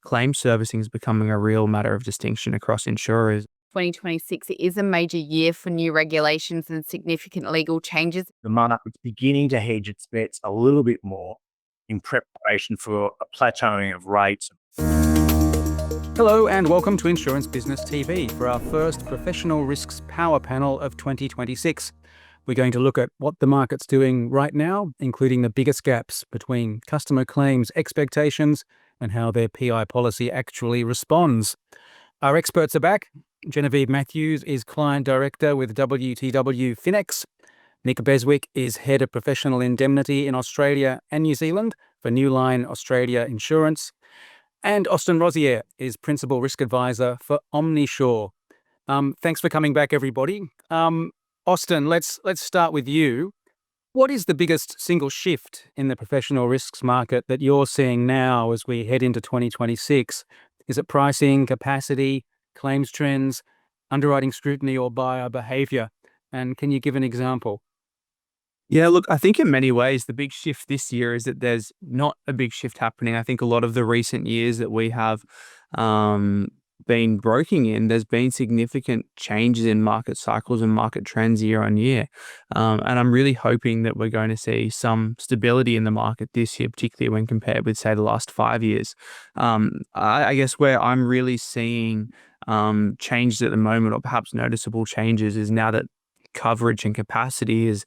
claim servicing is becoming a real matter of distinction across insurers. 2026 is a major year for new regulations and significant legal changes. The market's beginning to hedge its bets a little bit more in preparation for a plateauing of rates. Hello and welcome to Insurance Business TV for our first Professional Risks Power Panel of 2026. We're going to look at what the market's doing right now, including the biggest gaps between customer claims expectations and how their PI policy actually responds. Our experts are back. Genevieve Matthews is Client Director with WTW Finex. Nick Beswick is Head of Professional Indemnity in Australia and New Zealand for Newline Australia Insurance. And Austin Rosier is Principal Risk Advisor for Omnisure. Thanks for coming back, everybody. Austin, let's start with you. What is the biggest single shift in the professional risks market that you're seeing now as we head into 2026? Is it pricing, capacity, claims trends, underwriting scrutiny, or buyer behavior? And can you give an example? Yeah, look, I think in many ways, the big shift this year is that there's not a big shift happening. I think a lot of the recent years that we have been broking in, there's been significant changes in market cycles and market trends year on year. And I'm really hoping that we're going to see some stability in the market this year, particularly when compared with, say, the last 5 years. I guess where I'm really seeing changes at the moment, or perhaps noticeable changes, is now that coverage and capacity is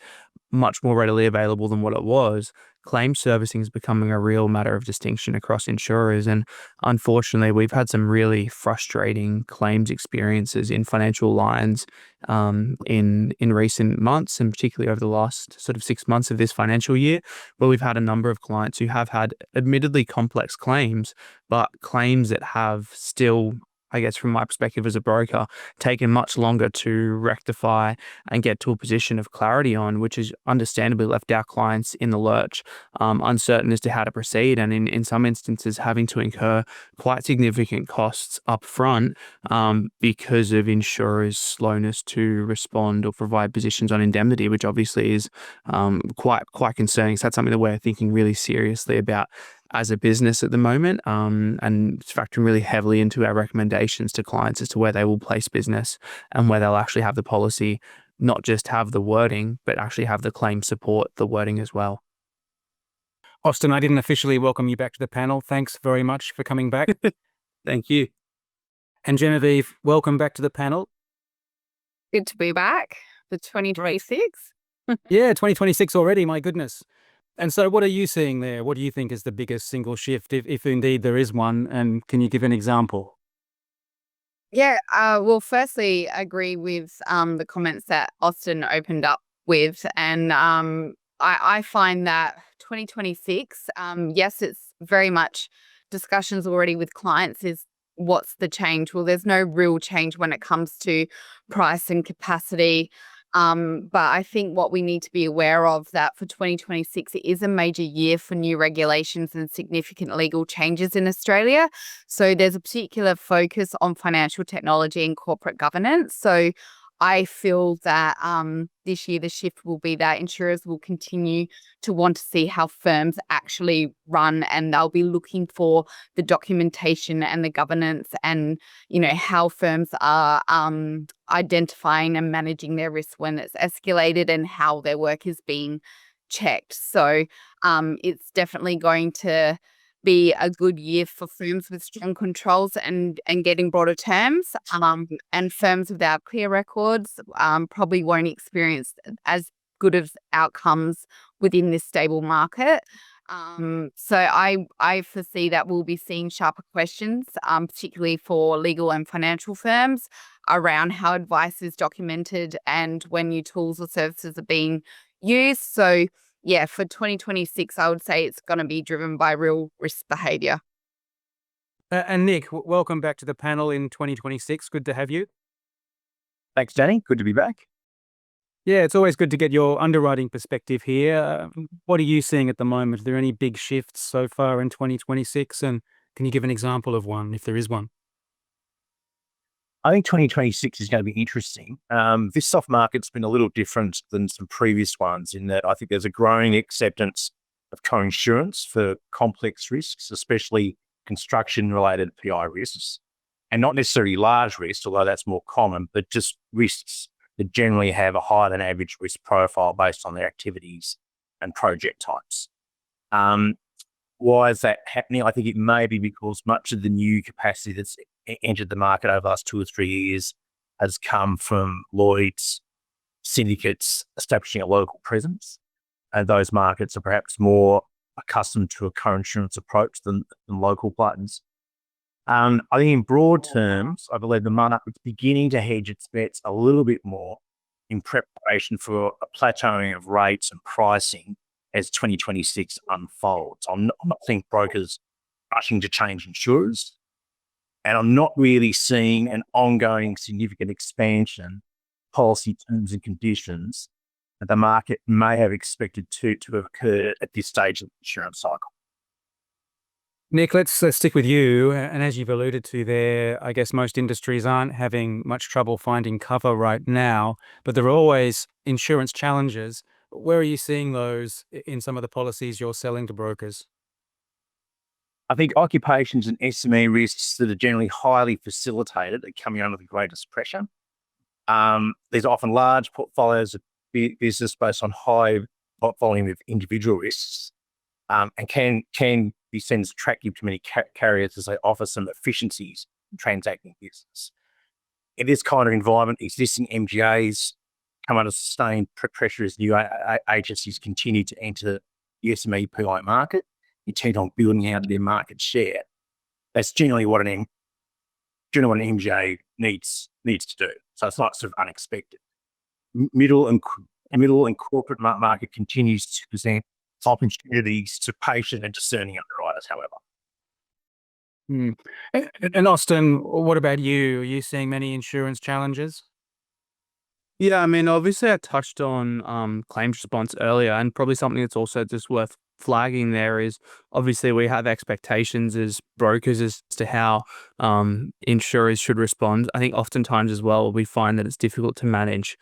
much more readily available than what it was. Claim servicing is becoming a real matter of distinction across insurers. And unfortunately, we've had some really frustrating claims experiences in financial lines in recent months, and particularly over the last sort of 6 months of this financial year, where we've had a number of clients who have had admittedly complex claims, but claims that have still, I guess from my perspective as a broker, taken much longer to rectify and get to a position of clarity on, which has understandably left our clients in the lurch, uncertain as to how to proceed, and in some instances having to incur quite significant costs up front because of insurers' slowness to respond or provide positions on indemnity, which obviously is quite concerning. So that's something that we're thinking really seriously about as a business at the moment, and it's factoring really heavily into our recommendations to clients as to where they will place business and where they'll actually have the policy, not just have the wording, but actually have the claim support the wording as well. Austin, I didn't officially welcome you back to the panel. Thanks very much for coming back. Thank you. And Genevieve, welcome back to the panel. Good to be back for 2026. Yeah, 2026 already, my goodness. And so what are you seeing there? What do you think is the biggest single shift, if indeed there is one? And can you give an example? Yeah, well, firstly, I agree with the comments that Austin opened up with. And I find that 2026, yes, it's very much discussions already with clients is what's the change? Well, there's no real change when it comes to price and capacity. But I think what we need to be aware of that for 2026, it is a major year for new regulations and significant legal changes in Australia. So there's a particular focus on financial technology and corporate governance. So I feel that this year the shift will be that insurers will continue to want to see how firms actually run, and they'll be looking for the documentation and the governance and, how firms are identifying and managing their risk when it's escalated and how their work is being checked. So it's definitely going to be a good year for firms with strong controls and getting broader terms. And firms without clear records probably won't experience as good of outcomes within this stable market. So I foresee that we'll be seeing sharper questions, particularly for legal and financial firms, around how advice is documented and when new tools or services are being used. So yeah, for 2026, I would say it's going to be driven by real risk behavior. And Nick, welcome back to the panel in 2026. Good to have you. Thanks, Danny. Good to be back. Yeah, it's always good to get your underwriting perspective here. What are you seeing at the moment? Are there any big shifts so far in 2026? And can you give an example of one, if there is one? I think 2026 is going to be interesting. This soft market's been a little different than some previous ones in that I think there's a growing acceptance of co-insurance for complex risks, especially construction-related PI risks, and not necessarily large risks, although that's more common, but just risks that generally have a higher than average risk profile based on their activities and project types. Why is that happening? I think it may be because much of the new capacity that's entered the market over the last 2 or 3 years has come from Lloyd's syndicates establishing a local presence. And those markets are perhaps more accustomed to a co-insurance approach than local players. I think in broad terms, I believe the market's beginning to hedge its bets a little bit more in preparation for a plateauing of rates and pricing as 2026 unfolds. I'm not seeing brokers rushing to change insurers, and I'm not really seeing an ongoing significant expansion policy terms and conditions that the market may have expected to occur at this stage of the insurance cycle. Nick, let's stick with you. And as you've alluded to there, I guess most industries aren't having much trouble finding cover right now, but there are always insurance challenges. Where are you seeing those in some of the policies you're selling to brokers? I think occupations and SME risks that are generally highly facilitated are coming under the greatest pressure. There's often large portfolios of business based on high volume of individual risks, and can be seen as attractive to many carriers as they offer some efficiencies in transacting business. In this kind of environment, existing MGAs come under sustained pressure as new agencies continue to enter the SME PI market, intent on building out their market share. That's generally what an MGA needs to do. So it's not sort of unexpected. Middle and corporate market continues to present opportunities to patient and discerning underwriters, however. And Austin, what about you? Are you seeing many insurance challenges? Yeah, I mean, obviously I touched on claims response earlier, and probably something that's also just worth flagging there is obviously we have expectations as brokers as to how insurers should respond. I think oftentimes as well, we find that it's difficult to manage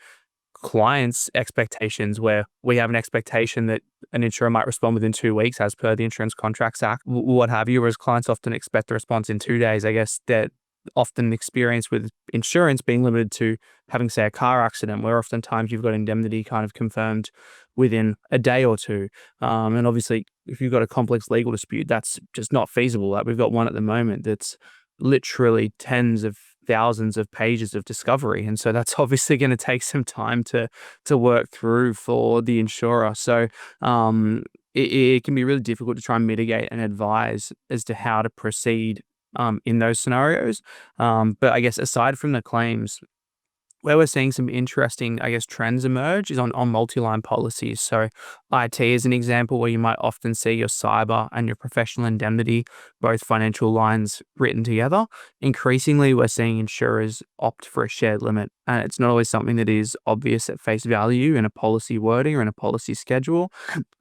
clients' expectations where we have an expectation that an insurer might respond within 2 weeks as per the Insurance Contracts Act, what have you, whereas clients often expect a response in 2 days. I guess that often experience with insurance being limited to having, say, a car accident, where oftentimes you've got indemnity kind of confirmed within a day or two. And obviously, if you've got a complex legal dispute, that's just not feasible. Like we've got one at the moment that's literally tens of thousands of pages of discovery. And so that's obviously going to take some time to work through for the insurer. So it can be really difficult to try and mitigate and advise as to how to proceed in those scenarios. But I guess aside from the claims, where we're seeing some interesting, I guess, trends emerge is on multi-line policies. So IT is an example where you might often see your cyber and your professional indemnity, both financial lines written together. Increasingly, we're seeing insurers opt for a shared limit. And it's not always something that is obvious at face value in a policy wording or in a policy schedule.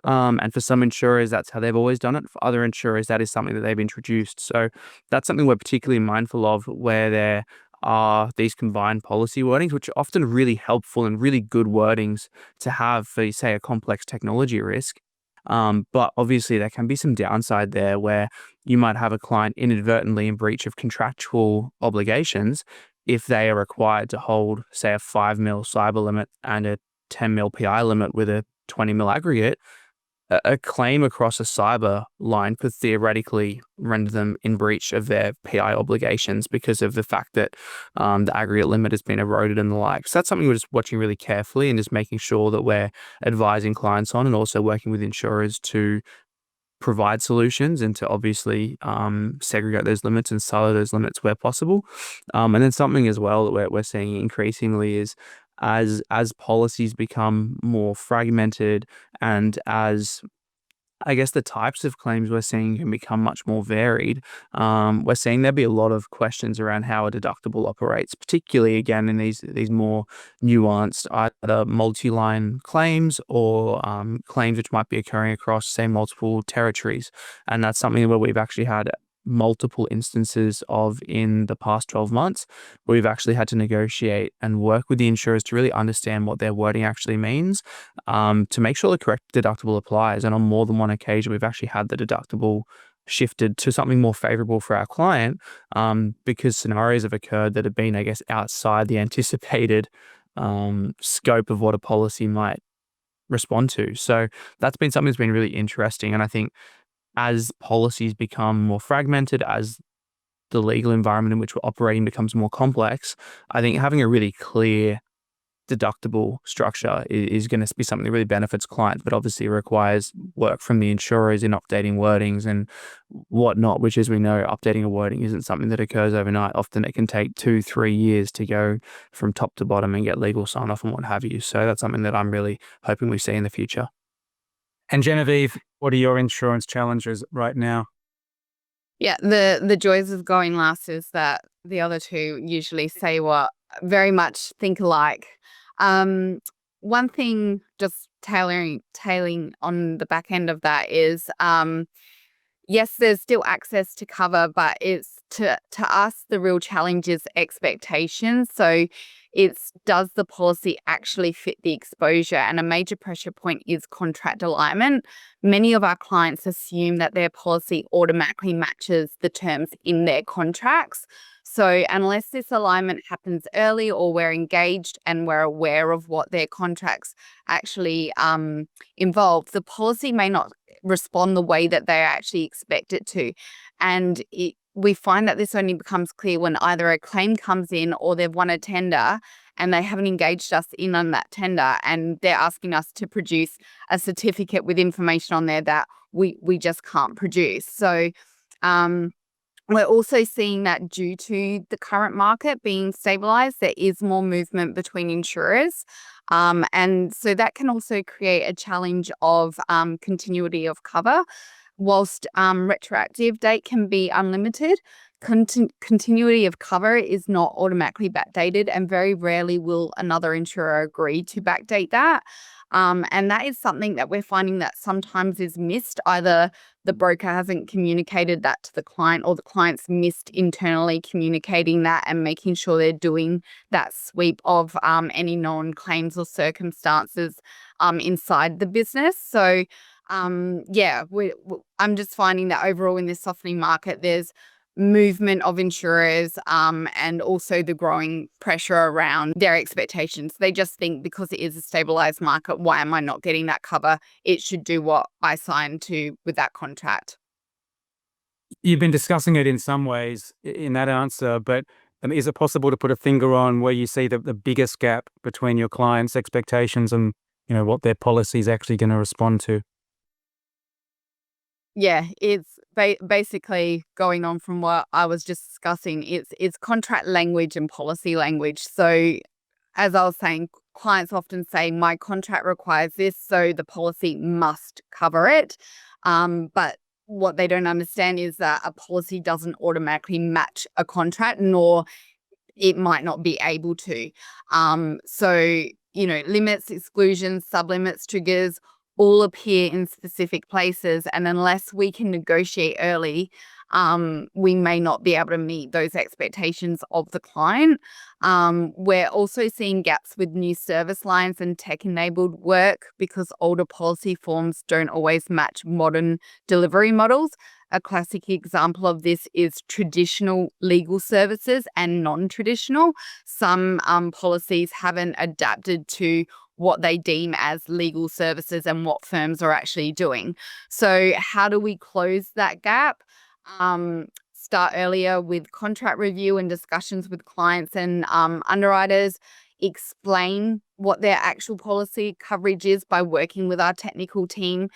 And for some insurers, that's how they've always done it. For other insurers, that is something that they've introduced. So that's something we're particularly mindful of, where there are these combined policy wordings, which are often really helpful and really good wordings to have for, say, a complex technology risk. But obviously there can be some downside there where you might have a client inadvertently in breach of contractual obligations if they are required to hold, say, a 5 mil cyber limit and a 10 mil PI limit with a 20 mil aggregate. A claim across a cyber line could theoretically render them in breach of their PI obligations because of the fact that the aggregate limit has been eroded and the like. So that's something we're just watching really carefully and just making sure that we're advising clients on, and also working with insurers to provide solutions and to obviously segregate those limits and silo those limits where possible. And then something as well that we're seeing increasingly is as policies become more fragmented and as I guess the types of claims we're seeing can become much more varied. We're seeing there'll be a lot of questions around how a deductible operates, particularly again in these more nuanced either multi-line claims or claims which might be occurring across, say, multiple territories. And that's something where we've actually had multiple instances of in the past 12 months where we've actually had to negotiate and work with the insurers to really understand what their wording actually means, to make sure the correct deductible applies. And on more than one occasion, we've actually had the deductible shifted to something more favorable for our client, because scenarios have occurred that have been, I guess, outside the anticipated scope of what a policy might respond to. So that's been something that's been really interesting. And I think as policies become more fragmented, as the legal environment in which we're operating becomes more complex, I think having a really clear deductible structure is going to be something that really benefits clients, but obviously requires work from the insurers in updating wordings and whatnot, which, as we know, updating a wording isn't something that occurs overnight. Often it can take 2-3 years to go from top to bottom and get legal sign off and what have you. So that's something that I'm really hoping we see in the future. And Genevieve, what are your insurance challenges right now? Yeah, the joys of going last is that the other two usually say what very much think alike. One thing, just tailing on the back end of that is, yes, there's still access to cover, but it's to us the real challenge is expectations. So it's, does the policy actually fit the exposure? And a major pressure point is contract alignment. Many of our clients assume that their policy automatically matches the terms in their contracts. So unless this alignment happens early, or we're engaged and we're aware of what their contracts actually involve, the policy may not respond the way that they actually expect it to. And we find that this only becomes clear when either a claim comes in or they've won a tender and they haven't engaged us in on that tender, and they're asking us to produce a certificate with information on there that we just can't produce. So we're also seeing that due to the current market being stabilized, there is more movement between insurers. And so that can also create a challenge of continuity of cover. Whilst retroactive date can be unlimited, continuity of cover is not automatically backdated, and very rarely will another insurer agree to backdate that. And that is something that we're finding that sometimes is missed. Either the broker hasn't communicated that to the client, or the client's missed internally communicating that and making sure they're doing that sweep of any known claims or circumstances inside the business. So I'm just finding that overall in this softening market, there's movement of insurers and also the growing pressure around their expectations. They just think because it is a stabilized market, why am I not getting that cover? It should do what I signed to with that contract. You've been discussing it in some ways in that answer, but is it possible to put a finger on where you see the biggest gap between your clients' expectations and what their policy is actually going to respond to? Yeah, it's basically going on from what I was just discussing. It's contract language and policy language. So as I was saying, clients often say, my contract requires this, so the policy must cover it. But what they don't understand is that a policy doesn't automatically match a contract, nor it might not be able to. So, limits, exclusions, sublimits, triggers all appear in specific places. And unless we can negotiate early, we may not be able to meet those expectations of the client. We're also seeing gaps with new service lines and tech-enabled work because older policy forms don't always match modern delivery models. A classic example of this is traditional legal services and non-traditional. Some policies haven't adapted to what they deem as legal services and what firms are actually doing. So how do we close that gap? Start earlier with contract review and discussions with clients and underwriters. Explain what their actual policy coverage is by working with our technical team,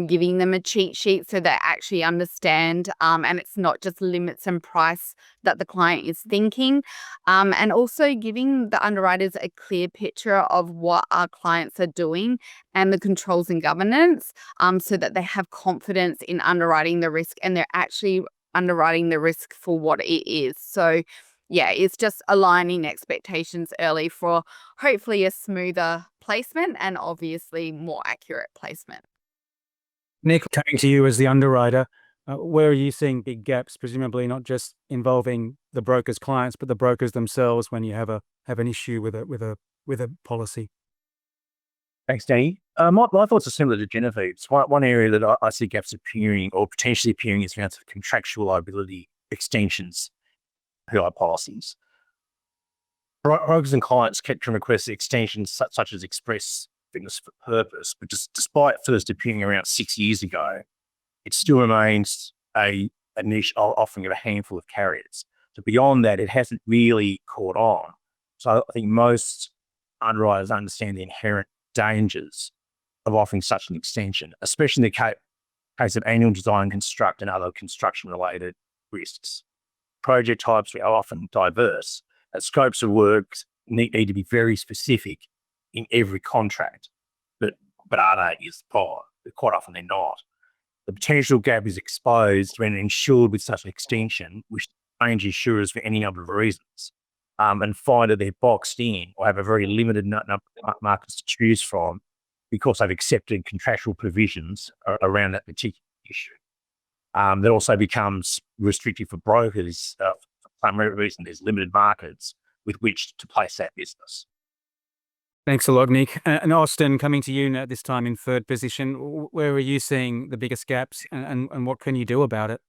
giving them a cheat sheet so they actually understand, and it's not just limits and price that the client is thinking, and also giving the underwriters a clear picture of what our clients are doing and the controls and governance, so that they have confidence in underwriting the risk and they're actually underwriting the risk for what it is. So yeah, it's just aligning expectations early for hopefully a smoother placement and obviously more accurate placement. Nick, coming to you as the underwriter, where are you seeing big gaps, presumably not just involving the broker's clients, but the brokers themselves when you have an issue with a policy? Thanks, Danny. My thoughts are similar to Genevieve's. One area that I see gaps appearing or potentially appearing is around contractual liability extensions, PI policies. Brokers and clients can request extensions such as express fitness for purpose, but despite first appearing around 6 years ago, it still remains a niche offering of a handful of carriers. So beyond that, it hasn't really caught on. So I think most underwriters understand the inherent dangers of offering such an extension, especially in the case of annual design, construct, and other construction-related risks. Project types are often diverse, and scopes of work need to be very specific in every contract. But are they? Is the problem? Quite often they're not. The potential gap is exposed when insured with such an extension, which change insurers for any number of reasons, and find that they're boxed in or have a very limited number of markets to choose from because they've accepted contractual provisions around that particular issue. That also becomes restrictive for brokers. For some reason, there's limited markets with which to place that business. Thanks a lot, Nick. And Austin, coming to you now, this time in third position, where are you seeing the biggest gaps and what can you do about it?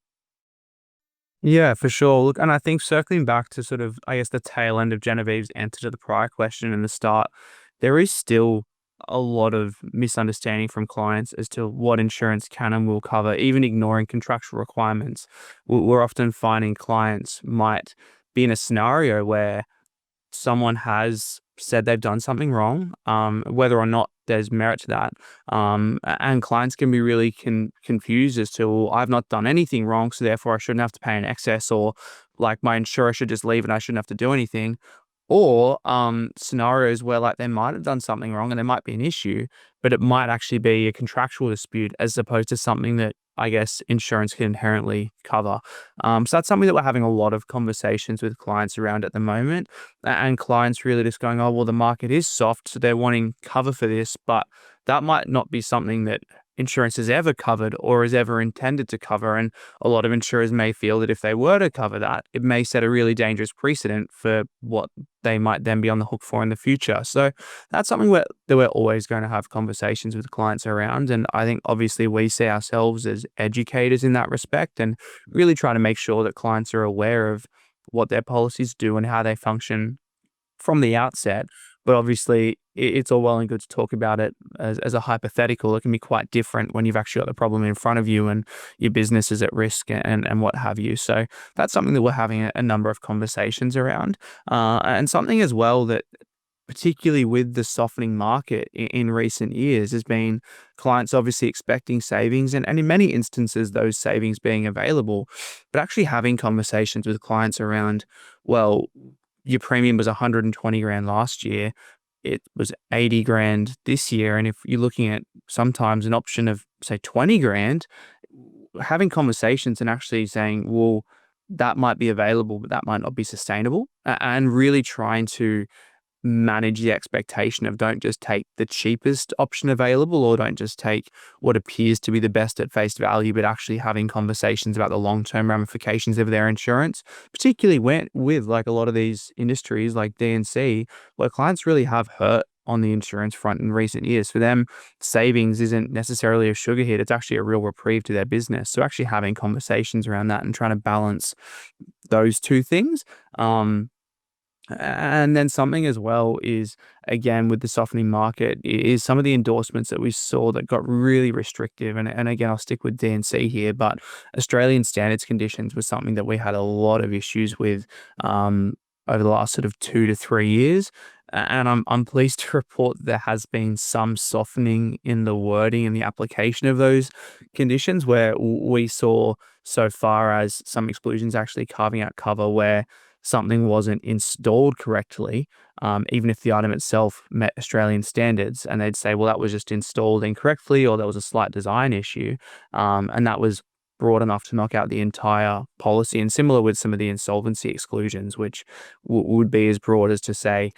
Yeah, for sure. Look, and I think circling back to sort of, I guess, the tail end of Genevieve's answer to the prior question in the start, there is still a lot of misunderstanding from clients as to what insurance can and will cover, even ignoring contractual requirements. We're often finding clients might be in a scenario where someone has said they've done something wrong, whether or not there's merit to that. And clients can be really confused as to, well, I've not done anything wrong, so therefore I shouldn't have to pay an excess, or like my insurer should just leave and I shouldn't have to do anything. Or scenarios where like they might have done something wrong and there might be an issue, but it might actually be a contractual dispute as opposed to something that I guess insurance can inherently cover. So that's something that we're having a lot of conversations with clients around at the moment. And clients really just going, oh, well, the market is soft, so they're wanting cover for this, but that might not be something that insurance has ever covered or is ever intended to cover. And a lot of insurers may feel that if they were to cover that, it may set a really dangerous precedent for what they might then be on the hook for in the future. So that's something that we're always going to have conversations with clients around. And I think obviously we see ourselves as educators in that respect and really try to make sure that clients are aware of what their policies do and how they function from the outset. But obviously, it's all well and good to talk about it as a hypothetical. It can be quite different when you've actually got the problem in front of you and your business is at risk and what have you. So that's something that we're having a number of conversations around. And something as well that, particularly with the softening market in recent years, has been clients obviously expecting savings and in many instances, those savings being available, but actually having conversations with clients around, well, your premium was 120 grand last year. It was 80 grand this year. And if you're looking at sometimes an option of say 20 grand, having conversations and actually saying, well, that might be available, but that might not be sustainable, and really trying to manage the expectation of don't just take the cheapest option available or don't just take what appears to be the best at face value, but actually having conversations about the long-term ramifications of their insurance, particularly with like a lot of these industries like D&C, where clients really have hurt on the insurance front in recent years. For them, savings isn't necessarily a sugar hit, it's actually a real reprieve to their business. So actually having conversations around that and trying to balance those two things. And then something as well is, again, with the softening market, is some of the endorsements that we saw that got really restrictive. And again, I'll stick with D&C here, but Australian standards conditions was something that we had a lot of issues with over the last sort of 2 to 3 years. And I'm pleased to report there has been some softening in the wording and the application of those conditions, where we saw so far as some exclusions actually carving out cover where something wasn't installed correctly, even if the item itself met Australian standards, and they'd say, well, that was just installed incorrectly or there was a slight design issue, and that was broad enough to knock out the entire policy. And similar with some of the insolvency exclusions, which would be as broad as to say,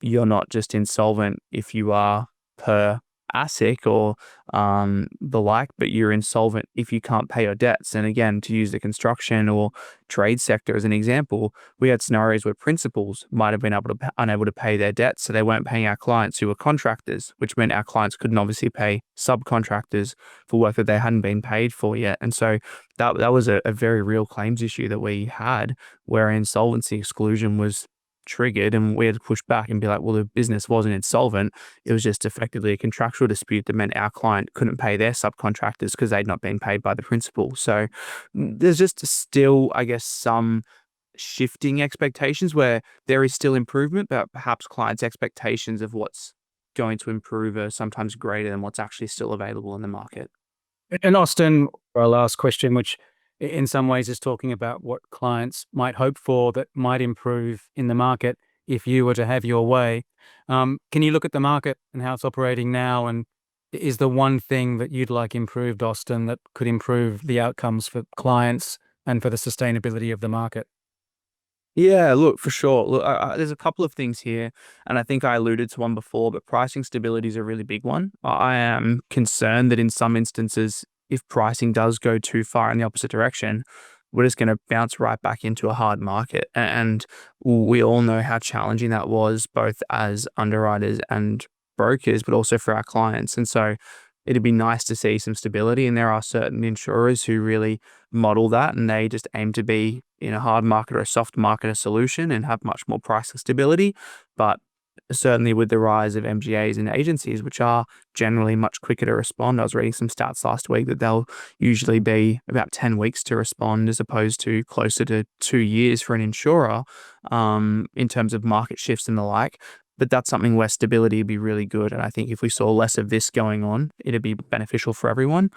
you're not just insolvent if you are per ASIC or the like, but you're insolvent if you can't pay your debts. And again, to use the construction or trade sector as an example, we had scenarios where principals might have been unable to pay their debts, so they weren't paying our clients who were contractors, which meant our clients couldn't obviously pay subcontractors for work that they hadn't been paid for yet. And so that was a very real claims issue that we had, where insolvency exclusion was triggered, and we had to push back and be like, well, the business wasn't insolvent. It was just effectively a contractual dispute that meant our client couldn't pay their subcontractors because they'd not been paid by the principal. So there's just still, I guess, some shifting expectations where there is still improvement, but perhaps clients' expectations of what's going to improve are sometimes greater than what's actually still available in the market. And Austin, our last question, which in some ways is talking about what clients might hope for that might improve in the market if you were to have your way. Can you look at the market and how it's operating now? And is the one thing that you'd like improved, Austin, that could improve the outcomes for clients and for the sustainability of the market? Yeah, look, for sure. Look, there's a couple of things here, and I think I alluded to one before, but pricing stability is a really big one. I am concerned that in some instances, if pricing does go too far in the opposite direction, we're just going to bounce right back into a hard market. And we all know how challenging that was, both as underwriters and brokers, but also for our clients. And so it'd be nice to see some stability. And there are certain insurers who really model that, and they just aim to be in a hard market or a soft market a solution and have much more pricing stability. But certainly with the rise of MGAs and agencies, which are generally much quicker to respond. I was reading some stats last week that they'll usually be about 10 weeks to respond, as opposed to closer to 2 years for an insurer, in terms of market shifts and the like. But that's something where stability would be really good. And I think if we saw less of this going on, it'd be beneficial for everyone.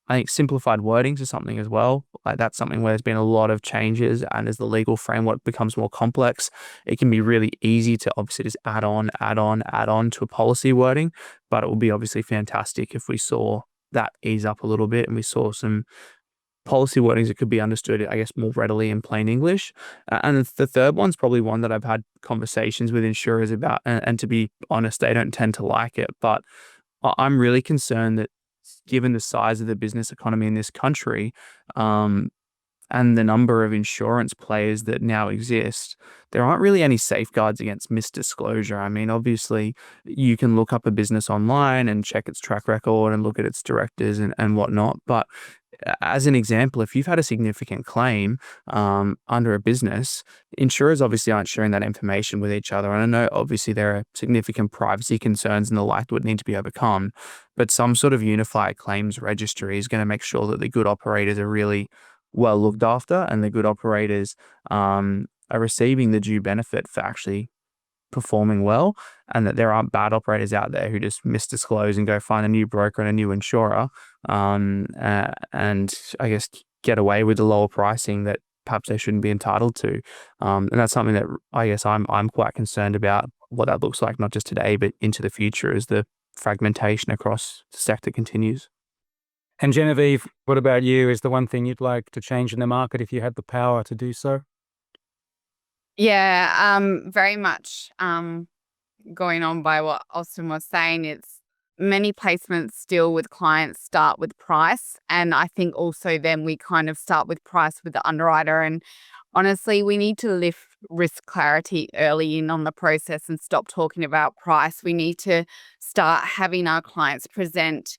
I think simplified wordings is something as well. Like, that's something where there's been a lot of changes, and as the legal framework becomes more complex, it can be really easy to obviously just add on to a policy wording. But it would be obviously fantastic if we saw that ease up a little bit and we saw some policy wordings that could be understood, I guess, more readily in plain English. And the third one's probably one that I've had conversations with insurers about, and to be honest, they don't tend to like it. But I'm really concerned that, given the size of the business economy in this country, and the number of insurance players that now exist, there aren't really any safeguards against misdisclosure. I mean, obviously, you can look up a business online and check its track record and look at its directors and whatnot. But as an example, if you've had a significant claim under a business, insurers obviously aren't sharing that information with each other. And I know obviously there are significant privacy concerns and the like that would need to be overcome, but some sort of unified claims registry is going to make sure that the good operators are really well looked after, and the good operators are receiving the due benefit for actually performing well, and that there aren't bad operators out there who just misdisclose and go find a new broker and a new insurer, and I guess get away with the lower pricing that perhaps they shouldn't be entitled to. And that's something that I guess I'm quite concerned about, what that looks like, not just today, but into the future, as the fragmentation across the sector continues. And Genevieve, what about you? Is the one thing you'd like to change in the market if you had the power to do so? Yeah, very much going on by what Austin was saying. It's many placements still with clients start with price. And I think also then we kind of start with price with the underwriter. And honestly, we need to lift risk clarity early in on the process and stop talking about price. We need to start having our clients present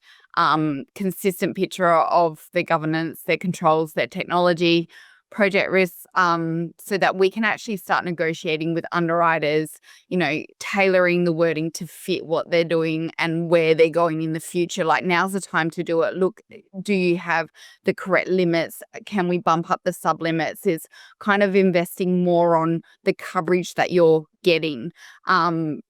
consistent picture of their governance, their controls, their technology, project risks, so that we can actually start negotiating with underwriters, tailoring the wording to fit what they're doing and where they're going in the future. Like, now's the time to do it. Look, do you have the correct limits? Can we bump up the sub limits? Is kind of investing more on the coverage that you're getting.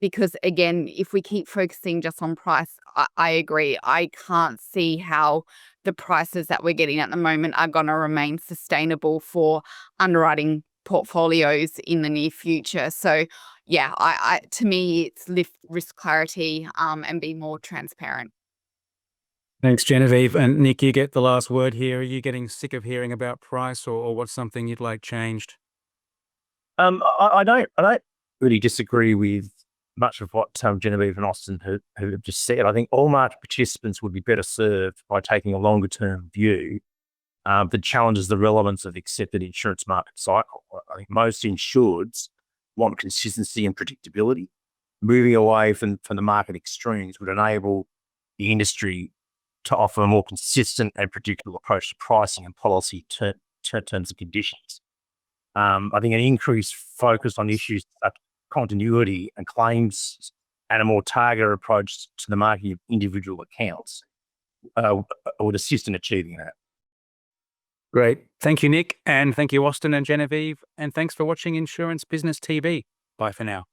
Because again, if we keep focusing just on price, I agree. I can't see how the prices that we're getting at the moment are going to remain sustainable for underwriting portfolios in the near future. So yeah, I to me, it's lift risk clarity and be more transparent. Thanks, Genevieve. And Nick, you get the last word here. Are you getting sick of hearing about price, or what's something you'd like changed? I don't really disagree with much of what Genevieve and Austin have just said. I think all market participants would be better served by taking a longer term view that challenges the relevance of the accepted insurance market cycle. I think most insureds want consistency and predictability. Moving away from the market extremes would enable the industry to offer a more consistent and predictable approach to pricing and policy terms and conditions. I think an increased focus on issues such as continuity and claims and a more targeted approach to the marketing of individual accounts would assist in achieving that. Great. Thank you, Nick. And thank you, Austin and Genevieve. And thanks for watching Insurance Business TV. Bye for now.